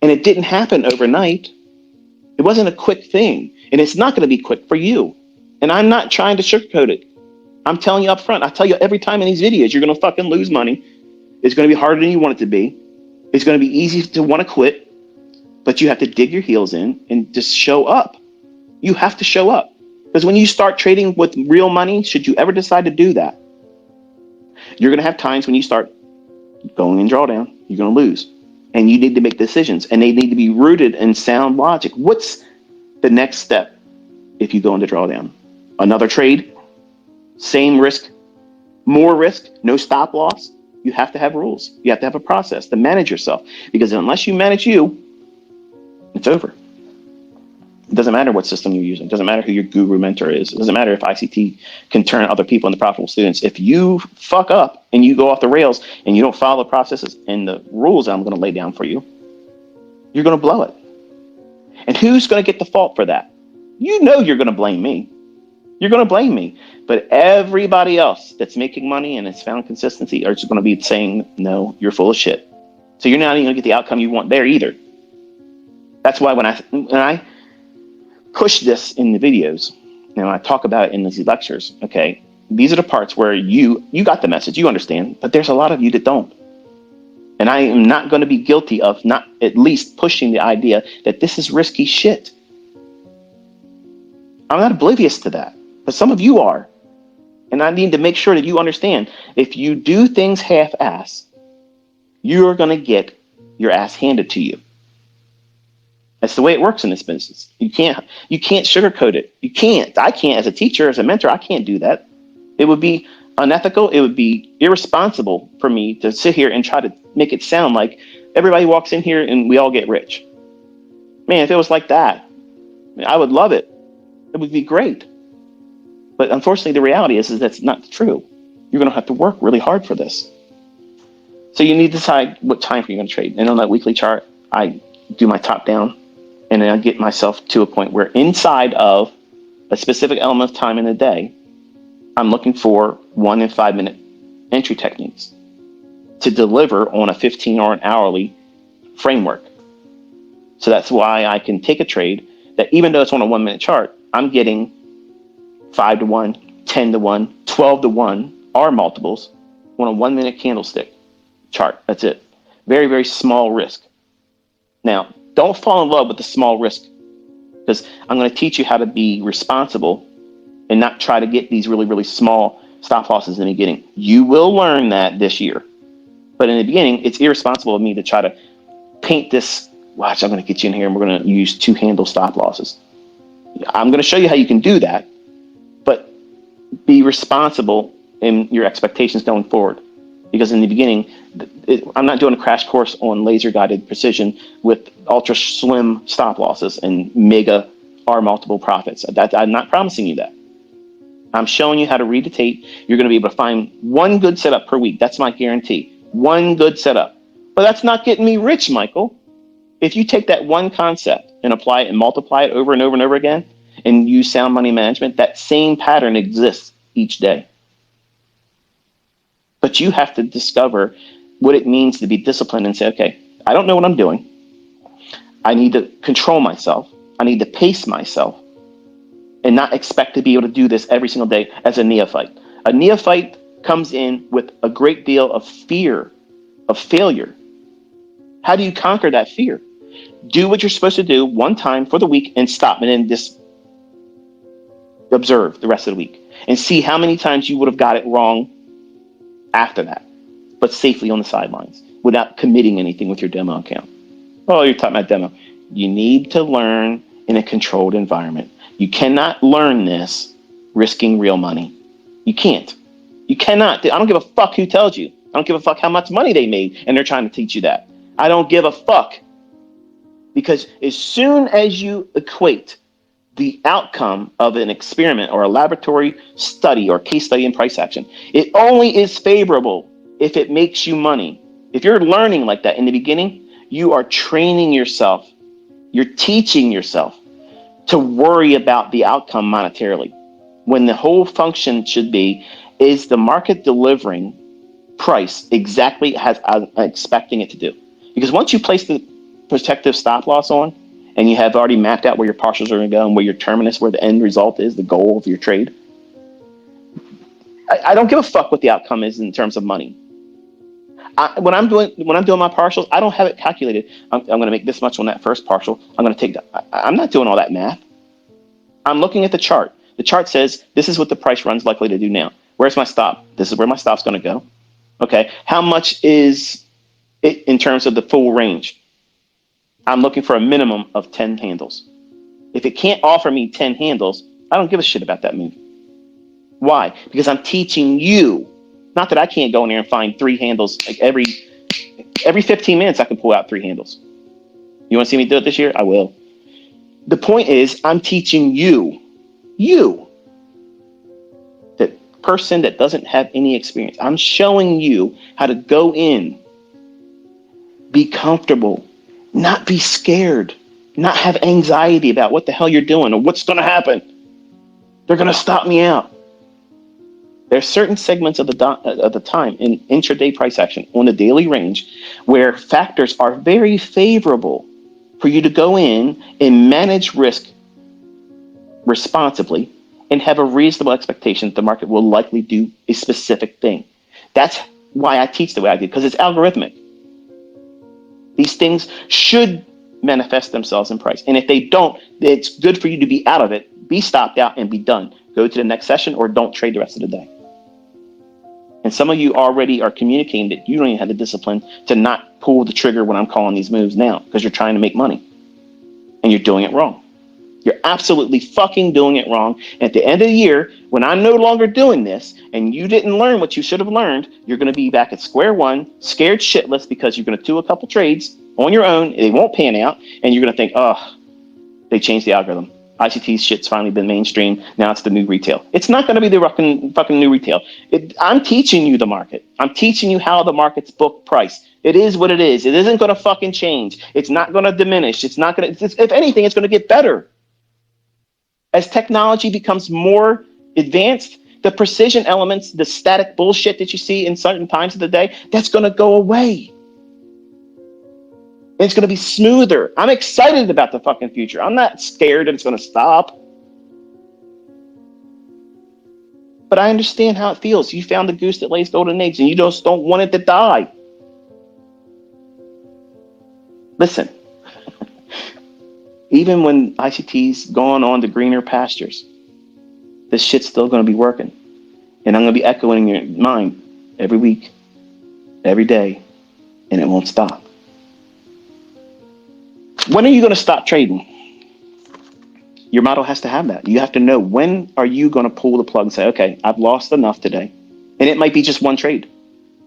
And it didn't happen overnight. It wasn't a quick thing. And it's not going to be quick for you. And I'm not trying to sugarcoat it. I'm telling you up front. I tell you every time in these videos, you're going to fucking lose money. It's going to be harder than you want it to be. It's going to be easy to want to quit. But you have to dig your heels in and just show up. You have to show up. Because when you start trading with real money, should you ever decide to do that, you're going to have times when you start going in drawdown, you're going to lose. And you need to make decisions. And they need to be rooted in sound logic. What's the next step if you go into drawdown? Another trade? Same risk? More risk? No stop loss? You have to have rules. You have to have a process to manage yourself. Because unless you manage you, it's over. It doesn't matter what system you're using. It doesn't matter who your guru mentor is. It doesn't matter if ICT can turn other people into profitable students. If you fuck up and you go off the rails and you don't follow the processes and the rules I'm going to lay down for you, you're going to blow it. And who's going to get the fault for that? You know you're going to blame me. You're going to blame me. But everybody else that's making money and has found consistency are just going to be saying, no, you're full of shit. So you're not even going to get the outcome you want there either. That's why when I push this in the videos, I talk about it in these lectures, okay, these are the parts where you got the message, you understand, but there's a lot of you that don't. And I am not going to be guilty of not at least pushing the idea that this is risky shit. I'm not oblivious to that, but some of you are. And I need to make sure that you understand, if you do things half-ass, you're going to get your ass handed to you. That's the way it works in this business. You can't sugarcoat it. You can't. I can't, as a teacher, as a mentor, I can't do that. It would be unethical. It would be irresponsible for me to sit here and try to make it sound like everybody walks in here and we all get rich. Man, if it was like that, I would love it. It would be great. But unfortunately, the reality is that's not true. You're going to have to work really hard for this. So you need to decide what time frame you're going to trade. And on that weekly chart, I do my top down. And then I get myself to a point where inside of a specific element of time in the day, I'm looking for 1 and 5 minute entry techniques to deliver on a 15 or an hourly framework. So that's why I can take a trade that, even though it's on a 1 minute chart, I'm getting 5 to 1, 10 to 1, 12 to 1 R multiples on a 1 minute candlestick chart. That's it. Very, very small risk. Now, don't fall in love with the small risk, because I'm going to teach you how to be responsible and not try to get these really, really small stop losses in the beginning. You will learn that this year. But in the beginning, it's irresponsible of me to try to paint this, watch, I'm going to get you in here and we're going to use 2-handle stop losses. I'm going to show you how you can do that, but be responsible in your expectations going forward. Because in the beginning, I'm not doing a crash course on laser guided precision with ultra slim stop losses and mega R multiple profits. I'm not promising you that. I'm showing you how to read the tape. You're going to be able to find one good setup per week. That's my guarantee. One good setup. But that's not getting me rich, Michael. If you take that one concept and apply it and multiply it over and over and over again and use sound money management, that same pattern exists each day. But you have to discover what it means to be disciplined and say, okay, I don't know what I'm doing. I need to control myself. I need to pace myself and not expect to be able to do this every single day as a neophyte. A neophyte comes in with a great deal of fear of failure. How do you conquer that fear? Do what you're supposed to do one time for the week and stop, and then just observe the rest of the week and see how many times you would have got it wrong after that, but safely on the sidelines without committing anything with your demo account. Oh, you're talking about demo. You need to learn in a controlled environment. You cannot learn this risking real money. You can't. You cannot. I don't give a fuck who tells you. I don't give a fuck how much money they made and they're trying to teach you that. I don't give a fuck. Because as soon as you equate the outcome of an experiment or a laboratory study or case study in price action, it only is favorable if it makes you money. If you're learning like that in the beginning, you are training yourself. You're teaching yourself to worry about the outcome monetarily, when the whole function should be, is the market delivering price exactly as I'm expecting it to do? Because once you place the protective stop loss on, and you have already mapped out where your partials are going to go and where your terminus, where the end result is, the goal of your trade, I don't give a fuck what the outcome is in terms of money. When I'm doing my partials, I don't have it calculated. I'm going to make this much on that first partial. I'm going to take that. I'm not doing all that math. I'm looking at the chart. The chart says this is what the price run's likely to do now. Where's my stop? This is where my stop's going to go. Okay. How much is it in terms of the full range? I'm looking for a minimum of 10 handles. If it can't offer me 10 handles, I don't give a shit about that move. Why? Because I'm teaching you. Not that I can't go in there and find 3 handles. Like every 15 minutes, I can pull out 3 handles. You want to see me do it this year? I will. The point is, I'm teaching you, that person that doesn't have any experience. I'm showing you how to go in, be comfortable, not be scared, not have anxiety about what the hell you're doing or what's going to happen. They're going to stop me out. There's certain segments of the time in intraday price action on the daily range where factors are very favorable for you to go in and manage risk responsibly and have a reasonable expectation that the market will likely do a specific thing. That's why I teach the way I do, because it's algorithmic. These things should manifest themselves in price. And if they don't, it's good for you to be out of it, be stopped out, and be done. Go to the next session or don't trade the rest of the day. And some of you already are communicating that you don't even have the discipline to not pull the trigger when I'm calling these moves now because you're trying to make money and you're doing it wrong. You're absolutely fucking doing it wrong. And at the end of the year, when I'm no longer doing this and you didn't learn what you should have learned, you're going to be back at square one, scared shitless because you're going to do a couple trades on your own. They won't pan out. And you're going to think, oh, they changed the algorithm. ICT's shit's finally been mainstream. Now it's the new retail. It's not going to be the fucking new retail. I'm teaching you the market. I'm teaching you how the market's book price. It is what it is. It isn't going to fucking change. It's not going to diminish. It's not going to, if anything, it's going to get better. As technology becomes more advanced, the precision elements, the static bullshit that you see in certain times of the day, that's going to go away. It's going to be smoother. I'm excited about the fucking future. I'm not scared that it's going to stop. But I understand how it feels. You found the goose that lays golden eggs and you just don't want it to die. Listen, even when ICT's gone on to greener pastures, this shit's still going to be working. And I'm going to be echoing in your mind every week, every day, and it won't stop. When are you going to stop trading? Your model has to have that. You have to know, when are you going to pull the plug and say, okay, I've lost enough today. And it might be just one trade.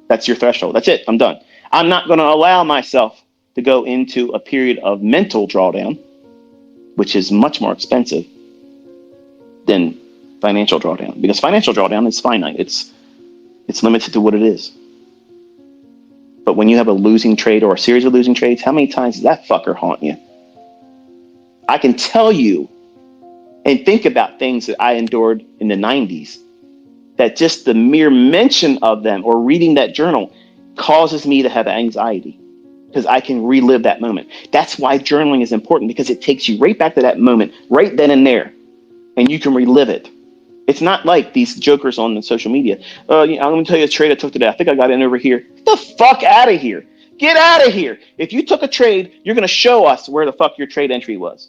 That's your threshold. That's it. I'm done. I'm not going to allow myself to go into a period of mental drawdown, which is much more expensive than financial drawdown, because financial drawdown is finite. It's limited to what it is. But when you have a losing trade or a series of losing trades, how many times does that fucker haunt you? I can tell you and think about things that I endured in the 90s, that just the mere mention of them or reading that journal causes me to have anxiety because I can relive that moment. That's why journaling is important, because it takes you right back to that moment, right then and there, and you can relive it. It's not like these jokers on the social media. I'm going to tell you a trade I took today. I think I got in over here. Get the fuck out of here. Get out of here. If you took a trade, you're going to show us where the fuck your trade entry was.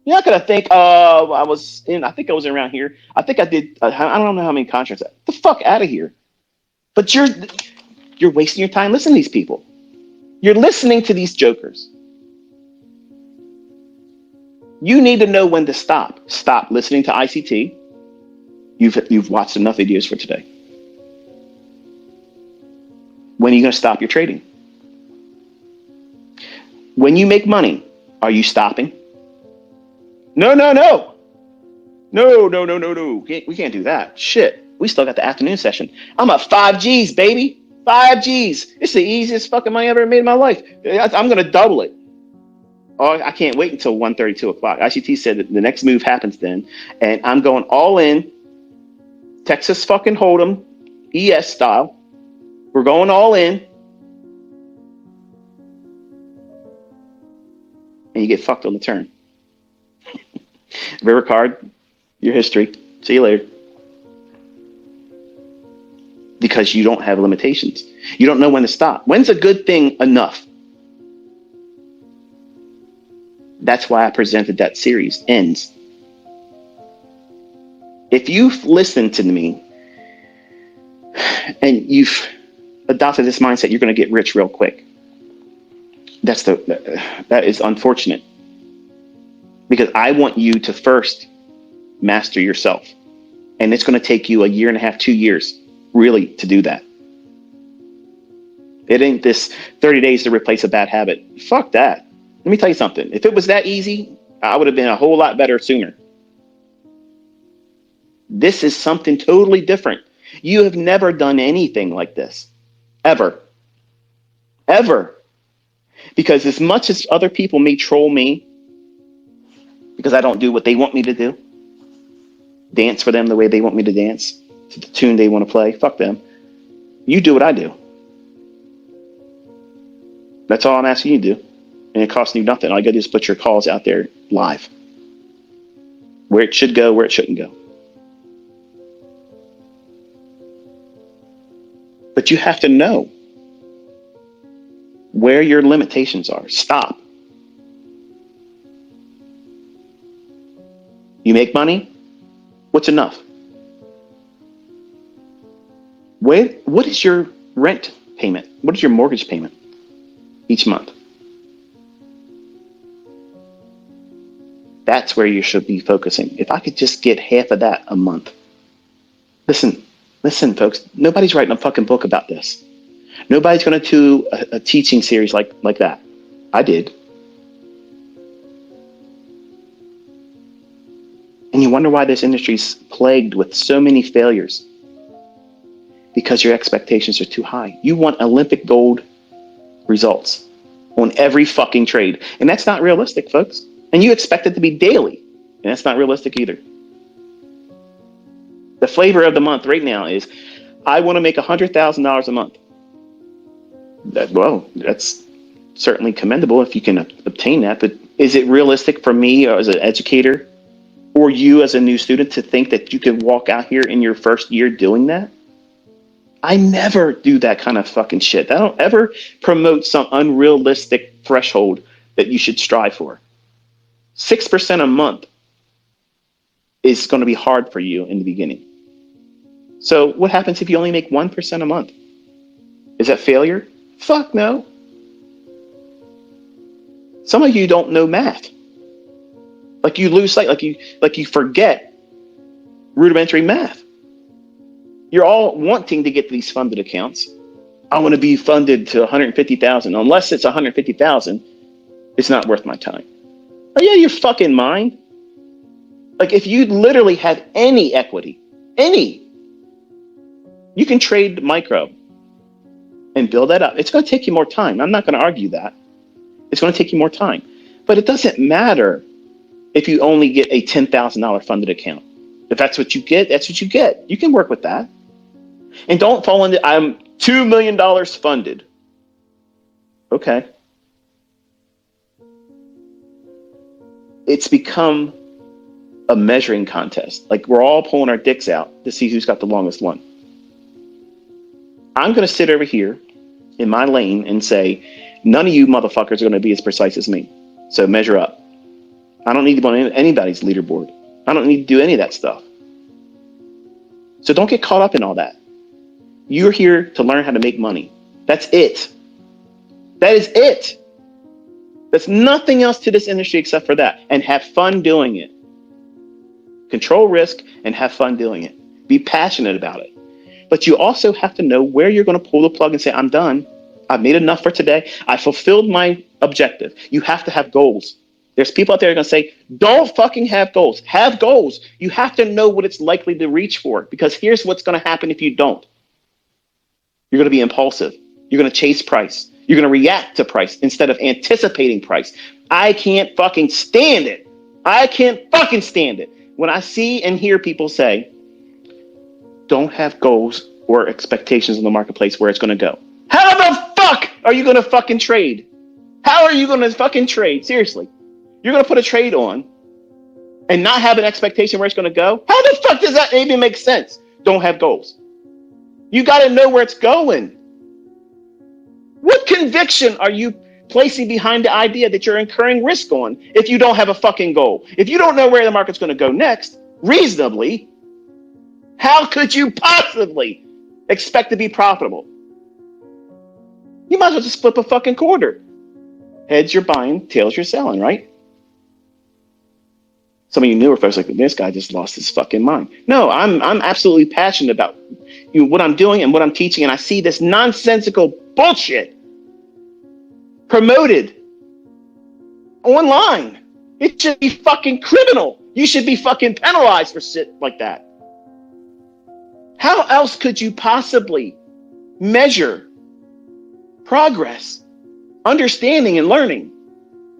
You're not going to think, I think I was around here. I think I did. I don't know how many contracts. Get the fuck out of here. But you're wasting your time listening to these people. You're listening to these jokers. You need to know when to stop. Stop listening to ICT. You've watched enough videos for today. When are you going to stop your trading? When you make money, are you stopping? No. We can't do that. Shit. We still got the afternoon session. I'm at 5Gs, baby. 5Gs. It's the easiest fucking money I've ever made in my life. I'm going to double it. Oh, I can't wait until 1:30, 2 o'clock. ICT said that the next move happens then. And I'm going all in. Texas fucking Hold'em, ES style. We're going all in. and you get fucked on the turn. River card, your history. See you later. Because you don't have limitations. You don't know when to stop. When's a good thing enough? That's why I presented that series, Ends. If you've listened to me and you've adopted this mindset, you're going to get rich real quick. That is unfortunate. Because I want you to first master yourself. And it's going to take you 1.5 years, 2 years, really, to do that. It ain't this 30 days to replace a bad habit. Fuck that. Let me tell you something. If it was that easy, I would have been a whole lot better sooner. This is something totally different. You have never done anything like this. Ever. Ever. Because as much as other people may troll me because I don't do what they want me to do, dance for them the way they want me to dance, to the tune they want to play, fuck them. You do what I do. That's all I'm asking you to do. And it costs you nothing. All you got to do is put your calls out there live. Where it should go, where it shouldn't go. But you have to know where your limitations are. Stop. You make money? What's enough? What is your rent payment? What is your mortgage payment each month? That's where you should be focusing. If I could just get half of that a month. Listen, folks, nobody's writing a fucking book about this. Nobody's going to do a teaching series like that. I did. And you wonder why this industry's plagued with so many failures. Because your expectations are too high. You want Olympic gold results on every fucking trade. And that's not realistic, folks. And you expect it to be daily. And that's not realistic either. The flavor of the month right now is, I want to make $100,000 a month. That's certainly commendable if you can obtain that. But is it realistic for me as an educator or you as a new student to think that you can walk out here in your first year doing that? I never do that kind of fucking shit. I don't ever promote some unrealistic threshold that you should strive for. 6% a month is going to be hard for you in the beginning. So what happens if you only make 1% a month? Is that failure? Fuck no. Some of you don't know math. Like you lose sight, like you forget rudimentary math. You're all wanting to get these funded accounts. I want to be funded to 150,000. Unless it's 150,000, it's not worth my time. Are you out of your fucking mind? Like if you literally had any equity, you can trade micro and build that up. It's going to take you more time. I'm not going to argue that. It's going to take you more time. But it doesn't matter if you only get a $10,000 funded account. If that's what you get, that's what you get. You can work with that. And don't fall into, I'm $2 million funded. Okay. It's become a measuring contest. Like we're all pulling our dicks out to see who's got the longest one. I'm going to sit over here in my lane and say, none of you motherfuckers are going to be as precise as me. So measure up. I don't need to be on anybody's leaderboard. I don't need to do any of that stuff. So don't get caught up in all that. You're here to learn how to make money. That's it. That is it. There's nothing else to this industry except for that. And have fun doing it. Control risk and have fun doing it. Be passionate about it. But you also have to know where you're going to pull the plug and say, I'm done. I've made enough for today. I fulfilled my objective. You have to have goals. There's people out there going to say, don't fucking have goals. Have goals. You have to know what it's likely to reach for. Because here's what's going to happen if you don't. You're going to be impulsive. You're going to chase price. You're going to react to price instead of anticipating price. I can't fucking stand it. I can't fucking stand it. When I see and hear people say, don't have goals or expectations in the marketplace where it's going to go. How the fuck are you going to fucking trade? How are you going to fucking trade? Seriously. You're going to put a trade on and not have an expectation where it's going to go? How the fuck does that even make sense? Don't have goals. You got to know where it's going. What conviction are you placing behind the idea that you're incurring risk on if you don't have a fucking goal? If you don't know where the market's going to go next, reasonably, how could you possibly expect to be profitable? You might as well just flip a fucking quarter. Heads you're buying, tails you're selling, right? Some of you newer folks like, this guy just lost his fucking mind. No, I'm absolutely passionate about what I'm doing and what I'm teaching, and I see this nonsensical bullshit promoted online. It should be fucking criminal. You should be fucking penalized for shit like that. How else could you possibly measure progress, understanding, and learning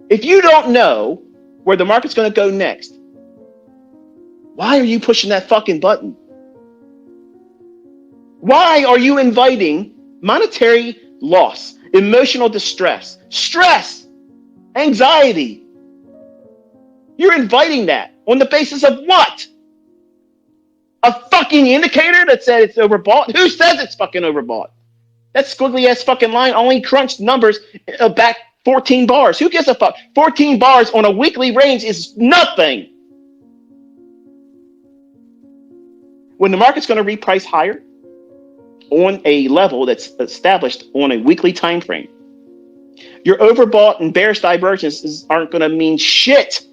if you don't know where the market's going to go next? Why are you pushing that fucking button? Why are you inviting monetary loss, emotional distress, stress, anxiety? You're inviting that on the basis of what? A fucking indicator that said it's overbought? Who says it's fucking overbought? That squiggly ass fucking line only crunched numbers back 14 bars. Who gives a fuck? 14 bars on a weekly range is nothing. When the market's going to reprice higher on a level that's established on a weekly time frame, your overbought and bearish divergences aren't going to mean shit.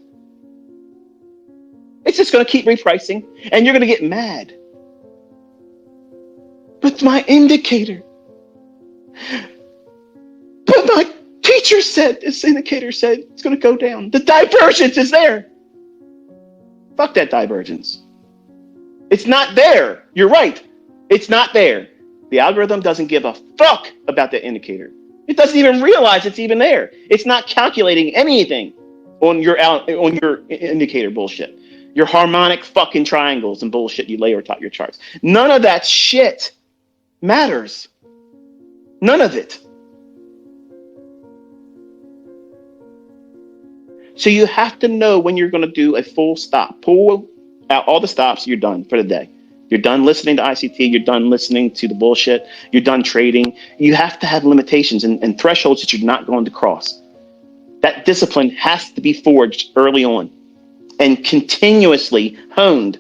It's just going to keep repricing, and you're going to get mad. But my indicator, but my teacher said, this indicator said it's going to go down. The divergence is there. Fuck that divergence. It's not there. You're right. It's not there. The algorithm doesn't give a fuck about that indicator. It doesn't even realize it's even there. It's not calculating anything on your indicator bullshit. Your harmonic fucking triangles and bullshit you lay over top your charts. None of that shit matters. None of it. So you have to know when you're going to do a full stop. Pull out all the stops, you're done for the day. You're done listening to ICT. You're done listening to the bullshit. You're done trading. You have to have limitations and thresholds that you're not going to cross. That discipline has to be forged early on and continuously honed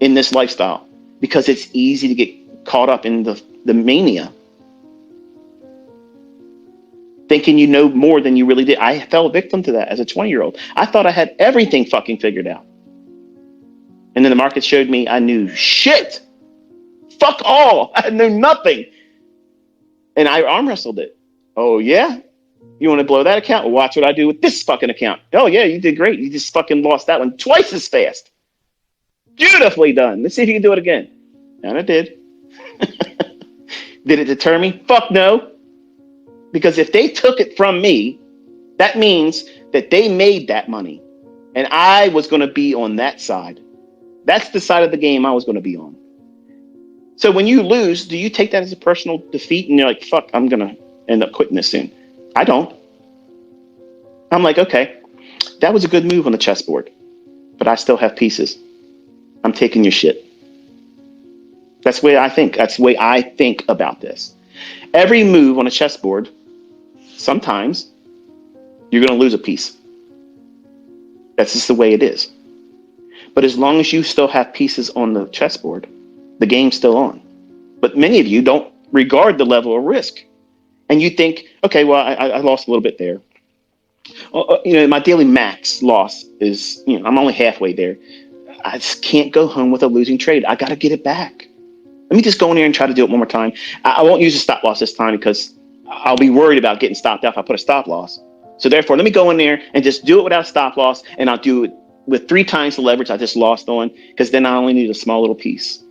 in this lifestyle, because it's easy to get caught up in the mania, thinking you know more than you really did. I fell victim to that as a 20-year-old. I thought I had everything fucking figured out. And then the market showed me I knew shit. Fuck all. I knew nothing. And I arm wrestled it. Oh, yeah? You want to blow that account? Well, watch what I do with this fucking account. Oh, yeah, you did great. You just fucking lost that one twice as fast. Beautifully done. Let's see if you can do it again. And I did. Did it deter me? Fuck no. Because if they took it from me, that means that they made that money. And I was going to be on that side. That's the side of the game I was going to be on. So when you lose, do you take that as a personal defeat? And you're like, fuck, I'm going to end up quitting this soon. I don't. I'm like, okay, that was a good move on the chessboard, but I still have pieces. I'm taking your shit. That's the way I think. That's the way I think about this. Every move on a chessboard, sometimes you're going to lose a piece. That's just the way it is. But as long as you still have pieces on the chessboard, the game's still on. But many of you don't regard the level of risk. And you think, okay, well, I lost a little bit there. My daily max loss is, I'm only halfway there. I just can't go home with a losing trade. I got to get it back. Let me just go in there and try to do it one more time. I won't use a stop loss this time because I'll be worried about getting stopped out if I put a stop loss. So therefore, let me go in there and just do it without a stop loss, and I'll do it with 3 times the leverage I just lost on, because then I only need a small little piece.